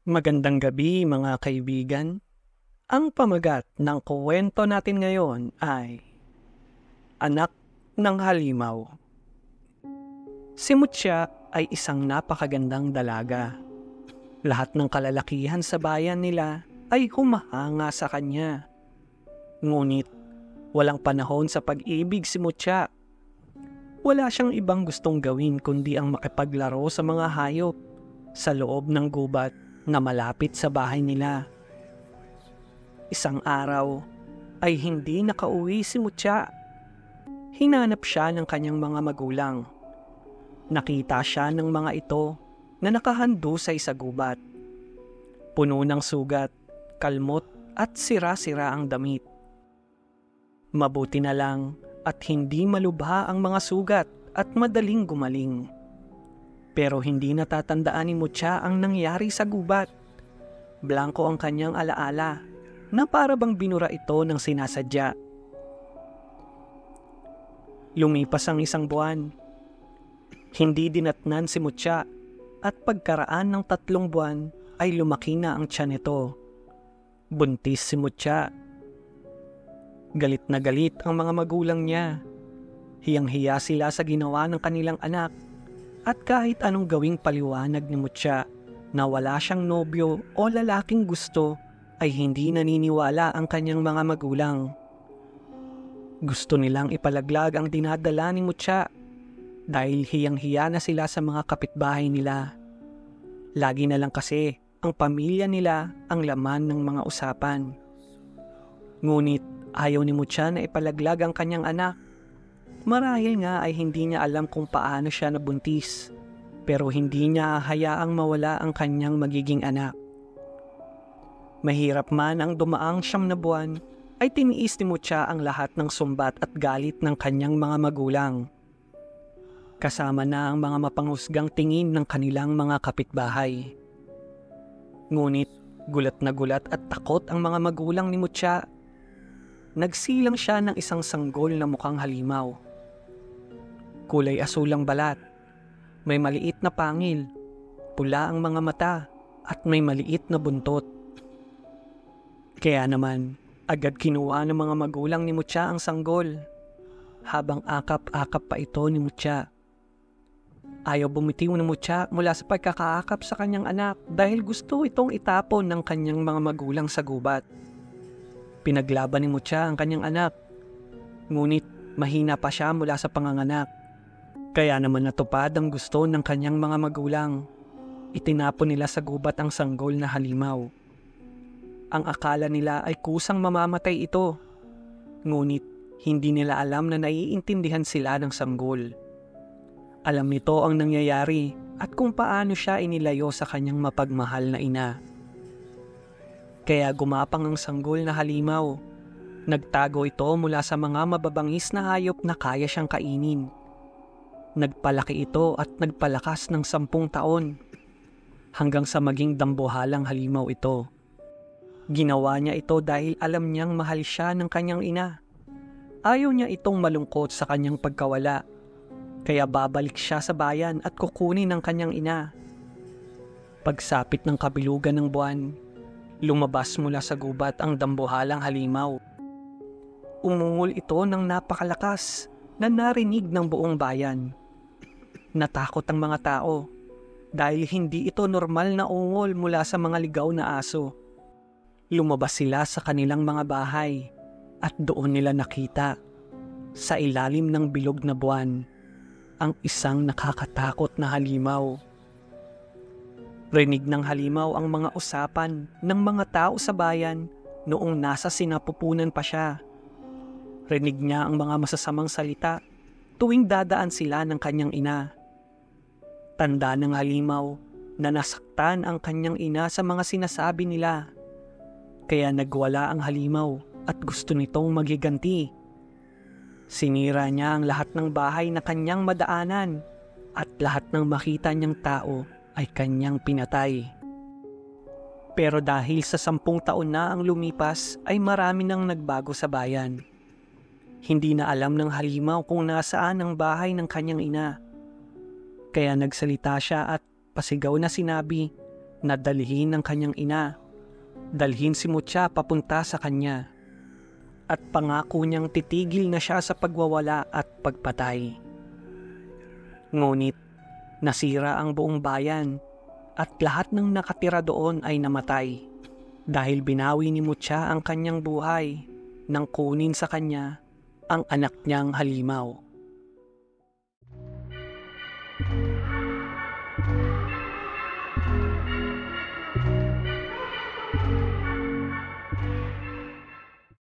Magandang gabi mga kaibigan. Ang pamagat ng kuwento natin ngayon ay Anak ng Halimaw. Si Mutya ay isang napakagandang dalaga. Lahat ng kalalakihan sa bayan nila ay humahanga sa kanya. Ngunit walang panahon sa pag-ibig si Mutya. Wala siyang ibang gustong gawin kundi ang makipaglaro sa mga hayop sa loob ng gubat na malapit sa bahay nila. Isang araw ay hindi nakauwi si Mutya. Hinanap siya ng kanyang mga magulang. Nakita siya ng mga ito na nakahandusay sa gubat. Puno ng sugat, kalmot at sira-sira ang damit. Mabuti na lang at hindi malubha ang mga sugat at madaling gumaling. Pero hindi natatandaan ni Mutya ang nangyari sa gubat. Blanko ang kanyang alaala na para bang binura ito ng sinasadya. Lumipas ang isang buwan. Hindi dinatnan si Mutya at pagkaraan ng 3 buwan ay lumaki na ang tiyan nito. Buntis si Mutya. Galit na galit ang mga magulang niya. Hiyang-hiya sila sa ginawa ng kanilang anak. At kahit anong gawing paliwanag ni Mutya na wala siyang nobyo o lalaking gusto ay hindi naniniwala ang kanyang mga magulang. Gusto nilang ipalaglag ang dinadala ni Mutya dahil hiyang-hiya na sila sa mga kapitbahay nila. Lagi na lang kasi ang pamilya nila ang laman ng mga usapan. Ngunit ayaw ni Mutya na ipalaglag ang kanyang anak. Marahil nga ay hindi niya alam kung paano siya nabuntis, pero hindi niya hayaang mawala ang kanyang magiging anak. Mahirap man ang dumaang 9 na buwan, ay tiniis ni Mutya ang lahat ng sumbat at galit ng kanyang mga magulang. Kasama na ang mga mapanghusgang tingin ng kanilang mga kapitbahay. Ngunit gulat na gulat at takot ang mga magulang ni Mutya. Nagsilang siya ng isang sanggol na mukhang halimaw. Kulay asul ang balat, may maliit na pangil, pula ang mga mata at may maliit na buntot. Kaya naman, agad kinuha ng mga magulang ni Mutya ang sanggol, habang akap-akap pa ito ni Mutya. Ayaw bumitiw ni Mutya mula sa pagkakaakap sa kanyang anak dahil gusto itong itapon ng kanyang mga magulang sa gubat. Pinaglaban ni Mutya ang kanyang anak, ngunit mahina pa siya mula sa panganganak. Kaya naman natupad ang gusto ng kanyang mga magulang. Itinapon nila sa gubat ang sanggol na halimaw. Ang akala nila ay kusang mamamatay ito. Ngunit hindi nila alam na naiintindihan sila ng sanggol. Alam nito ang nangyayari at kung paano siya inilayo sa kanyang mapagmahal na ina. Kaya gumapang ang sanggol na halimaw. Nagtago ito mula sa mga mababangis na hayop na kaya siyang kainin. Nagpalaki ito at nagpalakas ng 10 taon hanggang sa maging dambuhalang halimaw ito. Ginawa niya ito dahil alam niyang mahal siya ng kanyang ina. Ayaw niya itong malungkot sa kanyang pagkawala, kaya babalik siya sa bayan at kukunin ng kanyang ina. Pagsapit ng kabilugan ng buwan, lumabas mula sa gubat ang dambuhalang halimaw. Umungol ito ng napakalakas na narinig ng buong bayan. Natakot ang mga tao dahil hindi ito normal na ungol mula sa mga ligaw na aso. Lumabas sila sa kanilang mga bahay at doon nila nakita sa ilalim ng bilog na buwan ang isang nakakatakot na halimaw. Rinig ng halimaw ang mga usapan ng mga tao sa bayan noong nasa sinapupunan pa siya. Rinig niya ang mga masasamang salita tuwing dadaan sila ng kanyang ina. Tanda ng halimaw na nasaktan ang kanyang ina sa mga sinasabi nila. Kaya nagwala ang halimaw at gusto nitong magiganti. Sinira niya ang lahat ng bahay na kanyang madaanan at lahat ng makita niyang tao ay kanyang pinatay. Pero dahil sa 10 taon na ang lumipas ay marami nang nagbago sa bayan. Hindi na alam ng halimaw kung nasaan ang bahay ng kanyang ina. Kaya nagsalita siya at pasigaw na sinabi na dalhin ng kanyang ina. Dalhin si Mucha papunta sa kanya. At pangako niyang titigil na siya sa pagwawala at pagpatay. Ngunit nasira ang buong bayan at lahat ng nakatira doon ay namatay dahil binawi ni Mucha ang kanyang buhay nang kunin sa kanya ang anak niyang halimaw.